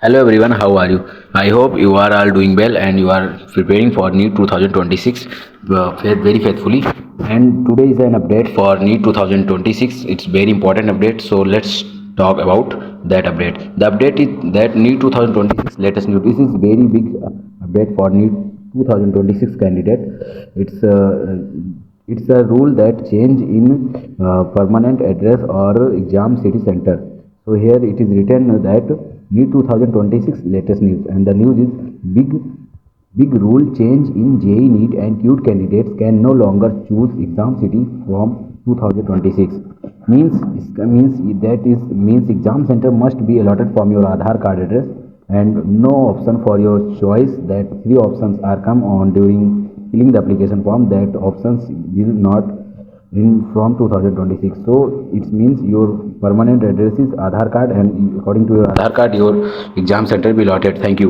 Hello everyone, how are you? I hope you are all doing well and you are preparing for NEET 2026 very faithfully. And today is an update for NEET 2026. It's very important update. So let's talk about that update. The update is that NEET 2026 latest news. This is very big update for NEET 2026 candidate. It's uh, it's a rule that change in permanent address or exam city center. So here it is written that NEET 2026 latest news, and the news is big rule change in JEE NEET and TUT candidates can no longer choose exam city from 2026. Means exam center must be allotted from your Aadhaar card address and no option for your choice. That three options are come on during filling the application form. That options will not in from 2026. So it means your permanent address is Aadhaar card, and according to your Aadhaar card your exam center will allotted. Thank you.